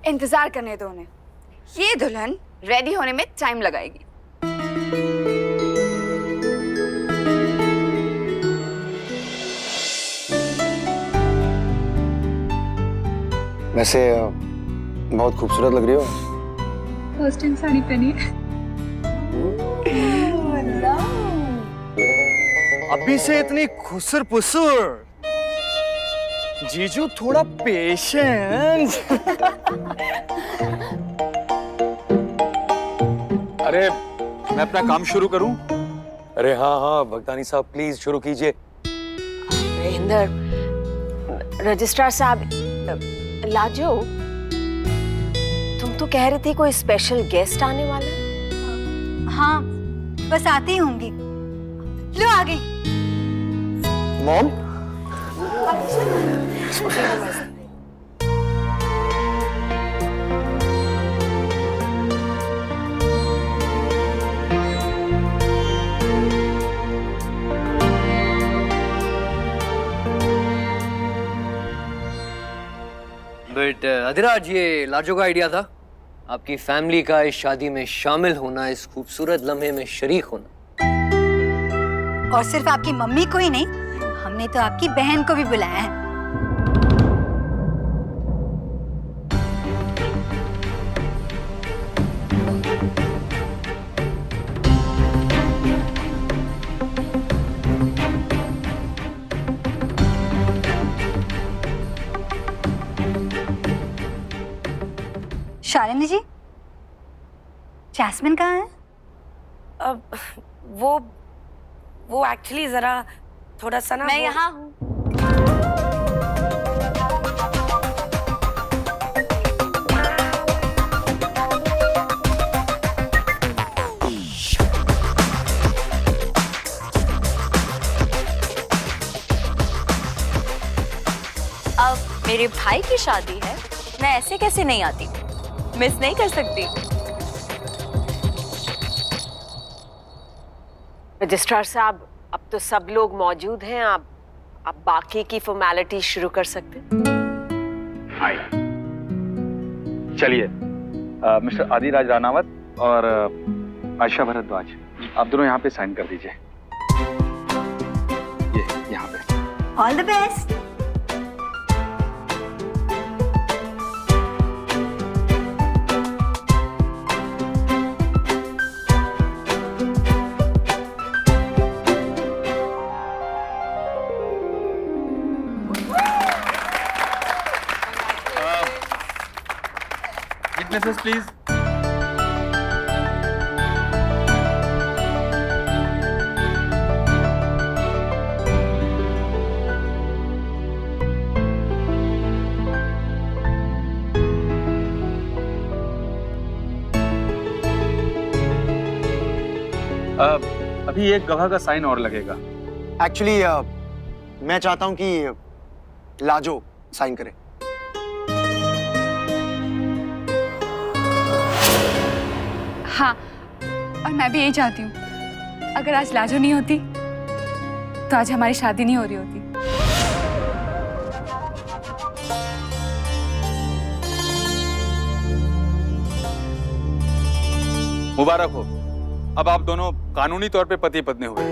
इंतजार करने दो उन्हें। ये दुल्हन रेडी होने में टाइम लगाएगी। वैसे बहुत खूबसूरत लग रही हो। फर्स्ट टाइम साड़ी पहनी है। अभी से इतनी खुसर पुसर। जीजू थोड़ा पेशेंस। अरे मैं अपना काम शुरू करूं? अरे हाँ हाँ भगतानी साहब प्लीज शुरू कीजिए। महेंद्र, रजिस्ट्रार साहब, लाजो, तुम तो कह रही थी कोई स्पेशल गेस्ट आने वाला है। हाँ, बस आती ही होंगी। लो आ गई। मॉम, बट अधिराज, ये लाजो का आइडिया था, आपकी फैमिली का इस शादी में शामिल होना, इस खूबसूरत लम्हे में शरीक होना। और सिर्फ आपकी मम्मी को ही नहीं, हमने तो आपकी बहन को भी बुलाया है। शालिनी जी, जैस्मिन कहाँ है? अब वो एक्चुअली जरा थोड़ा सा ना, मैं यहाँ हूँ। अब मेरे भाई की शादी है, मैं ऐसे कैसे नहीं आती? मिस नहीं कर सकती। रजिस्ट्रार साहब, अब तो सब लोग मौजूद हैं, आप बाकी की फॉर्मेलिटी शुरू कर सकते हैं। हाय, चलिए मिस्टर आदिराज रानावत और आयशा भारद्वाज, आप दोनों यहाँ पे साइन कर दीजिए। ये यहाँ पे। All the best. Witnesses, please. अभी एक गवाह का साइन और लगेगा। एक्चुअली मैं चाहता हूँ कि लाजो साइन करे। हाँ, और मैं भी यही चाहती हूँ। अगर आज लाजो नहीं होती तो आज हमारी शादी नहीं हो रही होती। मुबारक हो, अब आप दोनों कानूनी तौर पे पति पत्नी हुए।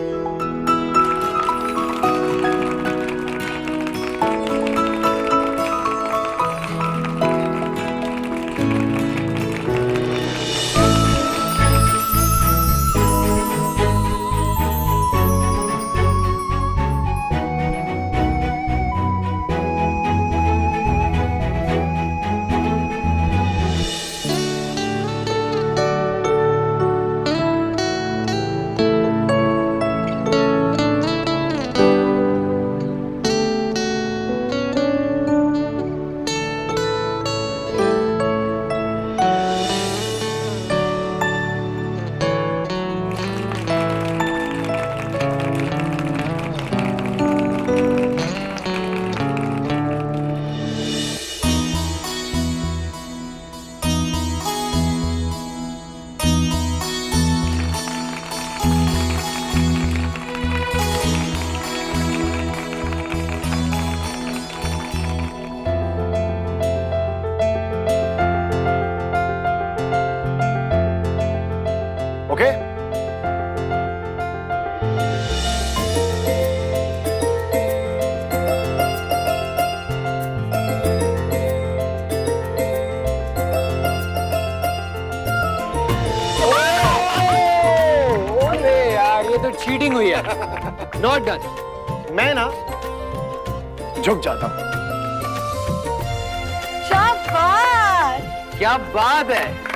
ओके? अरे यार ये तो चीटिंग हुई है। Not done. मैं ना झुक जाता हूं। शाबाश। क्या बात है।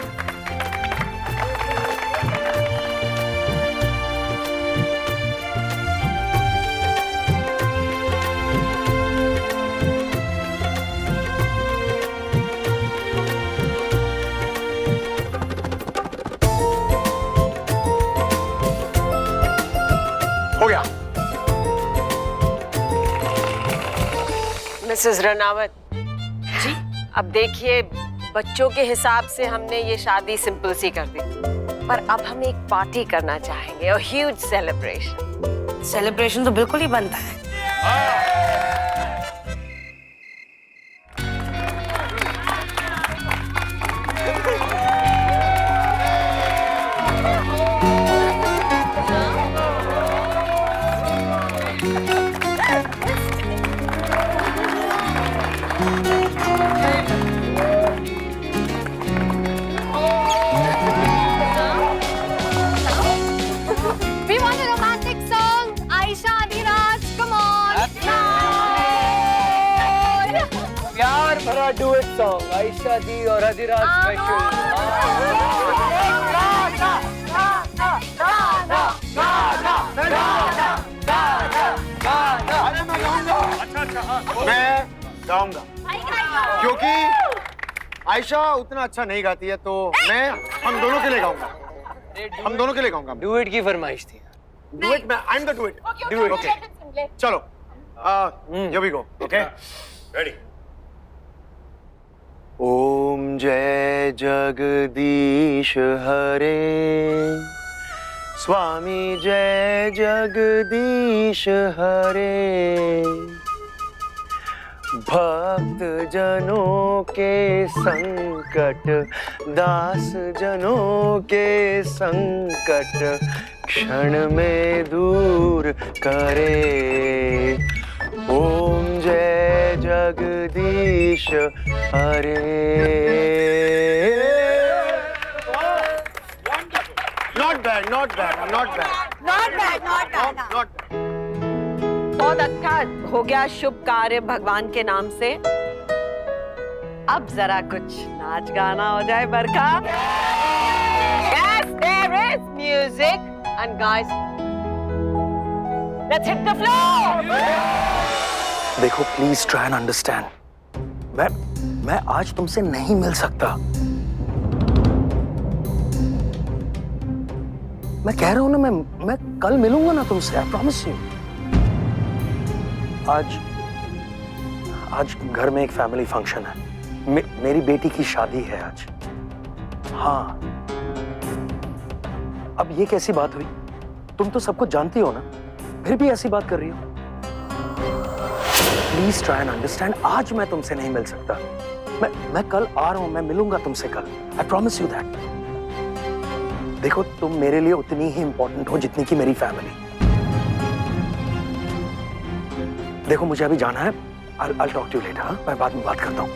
हो गया। मिसेस रनावत जी, अब देखिए बच्चों के हिसाब से हमने ये शादी सिंपल सी कर दी, पर अब हम एक पार्टी करना चाहेंगे और ह्यूज सेलिब्रेशन। सेलिब्रेशन तो बिल्कुल ही बनता है। We want a romantic song. Aisha, Adhiraj, come on. प्यार भरा डुएट सॉन्ग आयशा दी और अधिराज मैं गाऊंगा क्योंकि आयशा उतना अच्छा नहीं गाती है, तो मैं हम दोनों के लिए गाऊंगा। हम दोनों के लिए गाऊंगा। डुएट की फरमाइश थी। डुएट में I am the duet. Duet okay चलो here we go. Okay ready. ओम जय जगदीश हरे, स्वामी जय जगदीश हरे, भक्त जनों के संकट, दास जनों के संकट क्षण में दूर करे। ओम जय जगदीश हरे। Not bad, not bad, not bad, not bad, not bad. Not बहुत अच्छा हो गया, शुभ कार्य भगवान के नाम से। अब जरा कुछ नाच गाना हो जाए बरखा। Yes, there is music and guys, let's hit the floor. देखो प्लीज ट्राई एंड अंडरस्टैंड, मैं आज तुमसे नहीं मिल सकता। मैं कह रहा हूं ना, मैं कल मिलूंगा ना तुमसे, आई प्रॉमिस यू। आज घर में एक फैमिली फंक्शन है, मेरी बेटी की शादी है आज। हाँ, अब ये कैसी बात हुई? तुम तो सब कुछ जानती हो ना, फिर भी ऐसी बात कर रही हो। प्लीज ट्राई एंड अंडरस्टैंड, आज मैं तुमसे नहीं मिल सकता। मैं कल आ रहा हूं, मैं मिलूंगा तुमसे कल, आई प्रॉमिस यू दैट। देखो तुम मेरे लिए उतनी ही इंपॉर्टेंट हो जितनी की मेरी फैमिली। देखो मुझे अभी जाना है, I'll talk to you later, हाँ? मैं बाद में बात करता हूँ।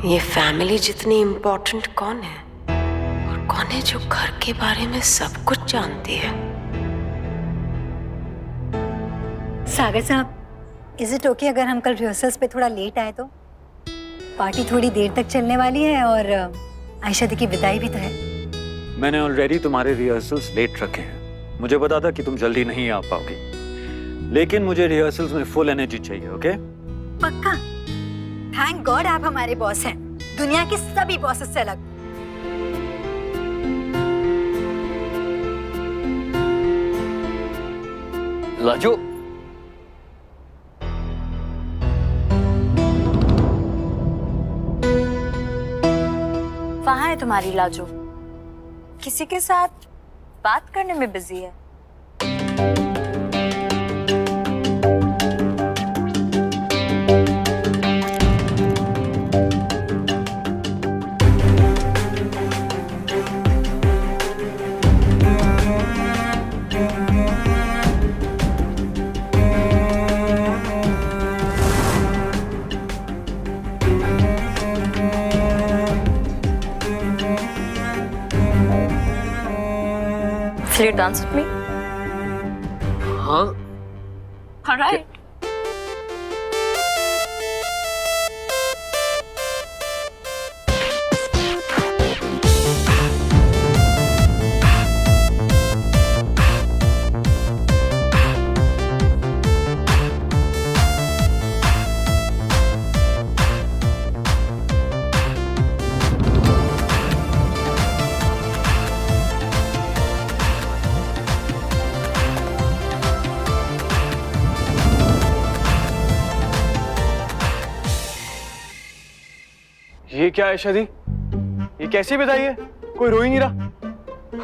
ये फैमिली जितनी इम्पोर्टेंट कौन है, और कौन है जो घर के बारे में सब कुछ जानती है? सागर साहब, इज इट ओके अगर हम कल रिहर्सल्स पे थोड़ा लेट आए तो? पार्टी थोड़ी देर तक चलने वाली है और आयशा दी की विदाई भी तो है। मैंने ऑलरेडी तुम्हारे रिहर्सल्स लेट रखे हैं। मुझे पता था कि तुम जल्दी नहीं आ पाओगी, लेकिन मुझे रिहर्सल्स में फुल एनर्जी चाहिए। ओके? पक्का? थैंक गॉड आप हमारे बॉस हैं, दुनिया के सभी बॉसेस से अलग। लाजो, कहाँ है तुम्हारी लाजो? किसी के साथ बात करने में बिजी है। Will you dance with me? हाँ All right. ये क्या है शादी? ये कैसी विदाई है? कोई रो ही नहीं रहा।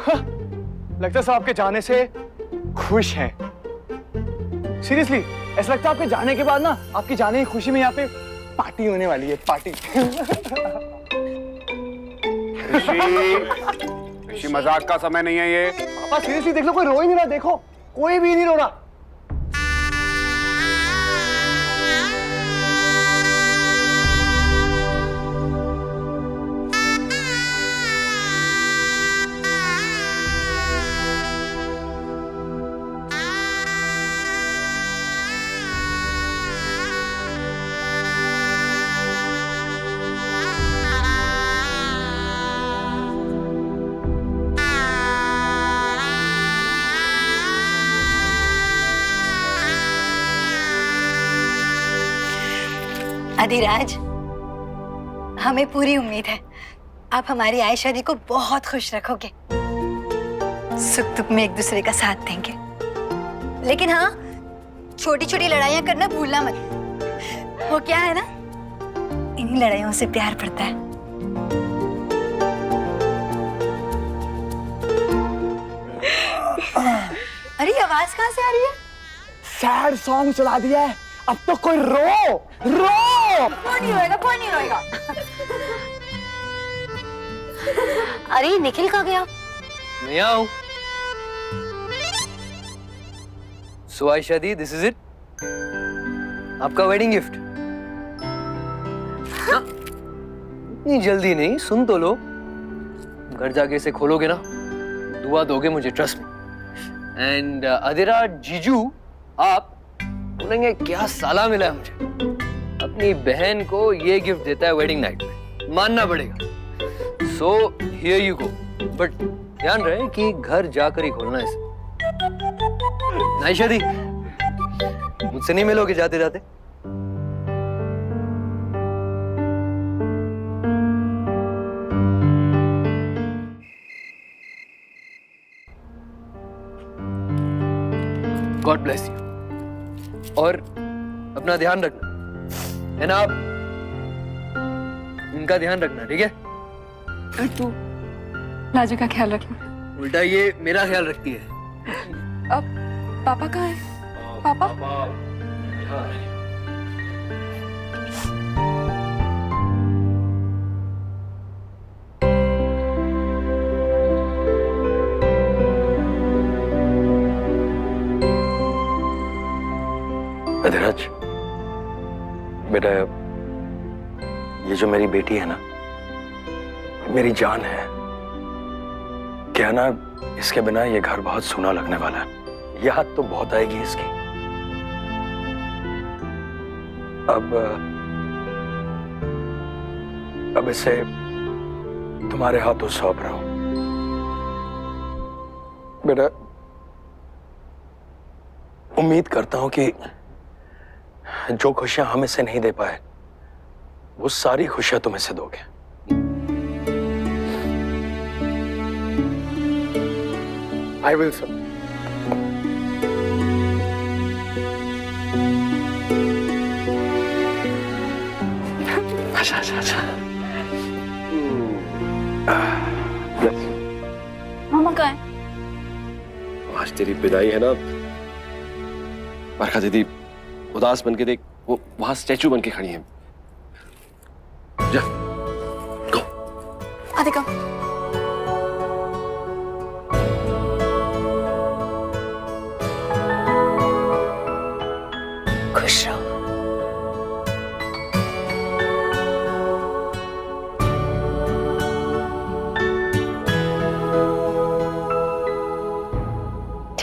हाँ, लगता है सब आपके जाने से खुश हैं। सीरियसली, ऐसा लगता है आपके जाने के बाद ना, आपकी जाने की खुशी में यहाँ पे पार्टी होने वाली है, पार्टी। ऋषि मजाक का समय नहीं है ये। पापा सीरियसली देख लो, कोई रो ही नहीं रहा। देखो, कोई भी नहीं रो रहा। अधिराज, हमें पूरी उम्मीद है आप हमारी आयशा दी को बहुत खुश रखोगे, सुख दुख में एक दूसरे का साथ देंगे। लेकिन हाँ, छोटी छोटी लड़ाइयां करना भूलना मत। वो क्या है ना, इन्हीं लड़ाइयों से प्यार बढ़ता है। अरे आवाज कहाँ से आ रही है? सैड सॉन्ग चला दिया है, अब तो कोई रो रो। कौन नहीं रोएगा, कौन नहीं रोएगा? अरे निखिल कहाँ गया? मैं यहाँ हूँ। सो आयशा दी, दिस इज इट, आपका वेडिंग गिफ्ट। इतनी जल्दी नहीं, सुन तो लो। घर जाके इसे खोलोगे ना, दुआ दोगे मुझे, ट्रस्ट मी। एंड अधिरा जीजू, आप बोलेंगे क्या साला मिला है मुझे, अपनी बहन को ये गिफ्ट देता है वेडिंग नाइट में, मानना पड़ेगा। So here you go, but ध्यान रहे कि घर जाकर ही खोलना है इसे। आयशा दी, मुझसे नहीं मिलोगे जाते जाते? गॉड ब्लेस यू, और अपना ध्यान रखना है ना, आप इनका ध्यान रखना, ठीक है? और तू लाजो का ख्याल रखना। उल्टा ये मेरा ख्याल रखती है। अब पापा कहाँ है? पापा? अधिराज बेटा, ये जो मेरी बेटी है ना, मेरी जान है। क्या ना, इसके बिना ये घर बहुत सूना लगने वाला है। याद तो बहुत आएगी इसकी। अब इसे तुम्हारे हाथों सौंप रहा हूं बेटा। उम्मीद करता हूं कि जो खुशियां हम इसे नहीं दे पाए, वो सारी खुशियां तुम इसे दोगे। I will sir. अच्छा अच्छा अच्छा। मामा कहाँ है? आज तेरी विदाई है ना, बरखा दीदी उदास बन के देख, वो वहां स्टैचू बन के खड़ी है। जा, गो। देखो, खुश रहो।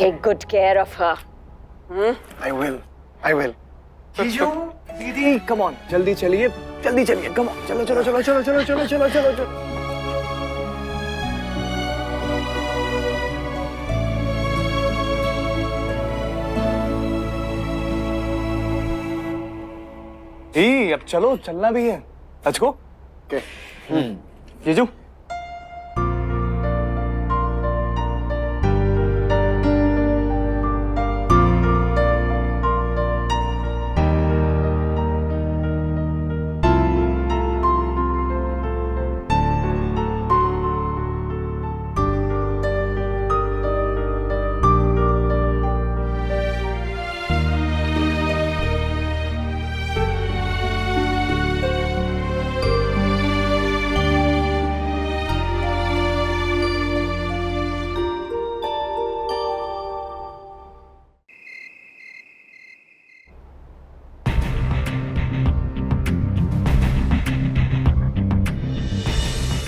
Take good care of her. I will. जीजू, दीदी, come on, जल्दी चलिए, come on, चलो। अब चलो, चलना भी है। Let's go. Okay. जीजू।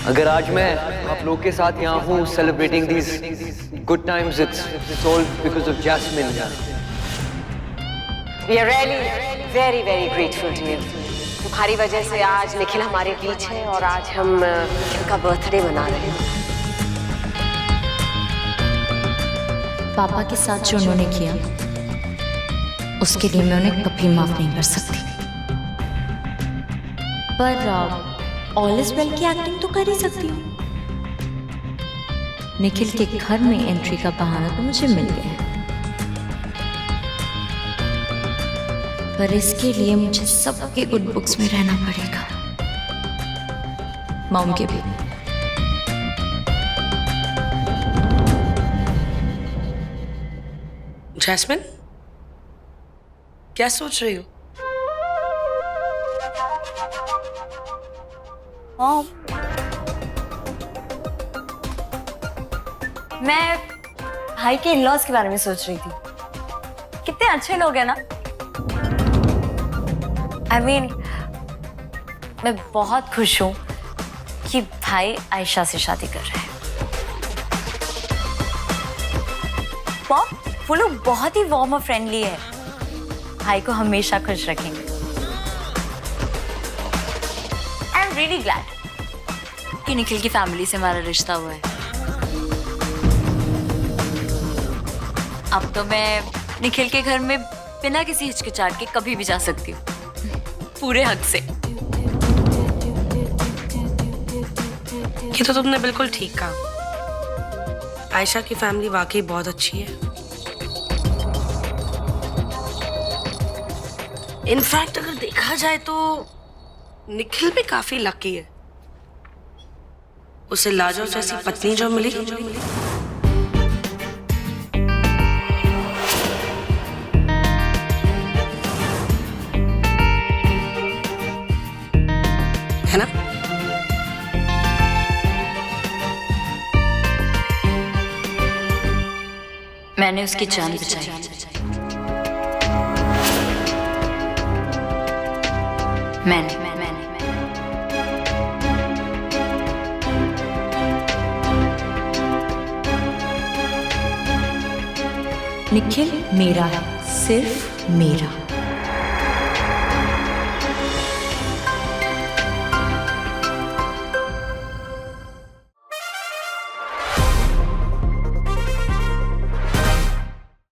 अगर आज मैं आप लोग के साथ यहाँ हूँ celebrating these good times, it's all because of Jasmine. We are really very very grateful to you. तुम्हारी वजह से आज निखिल हमारे बीच है और आज हम निखिल का बर्थडे मना रहे हैं। पापा के साथ जो उन्होंने किया उसके लिए मैं उन्हें कभी माफ नहीं कर सकती, पर ऑल इज वेल की एक्टिंग तो कर ही सकती हूँ। निखिल के घर में एंट्री का बहाना तो मुझे मिल गया है, पर इसके लिए मुझे सबके गुड बुक्स में रहना पड़ेगा, मॉम के भी। जैस्मिन, क्या सोच रही हो? मॉम, मैं भाई के इन-लॉज के बारे में सोच रही थी। कितने अच्छे लोग हैं ना। I mean, मैं बहुत खुश हूँ कि भाई आयशा से शादी कर रहे हैं। मॉम, वो लोग बहुत ही वार्म और फ्रेंडली है। भाई को हमेशा खुश रखेंगे। आई एम रियली ग्लैड कि निखिल की फैमिली से हमारा रिश्ता हुआ है। अब तो मैं निखिल के घर में बिना किसी हिचकिचाहट के कभी भी जा सकती हूँ, पूरे हक से। ये तो तुमने बिल्कुल ठीक कहा। आयशा की फैमिली वाकई बहुत अच्छी है। इनफैक्ट अगर देखा जाए तो निखिल भी काफी लकी है, उसे लाजो जैसी पत्नी जो मिली। है ना? मैंने उसकी जान बचाई। मैंने निखिल मेरा है, सिर्फ मेरा।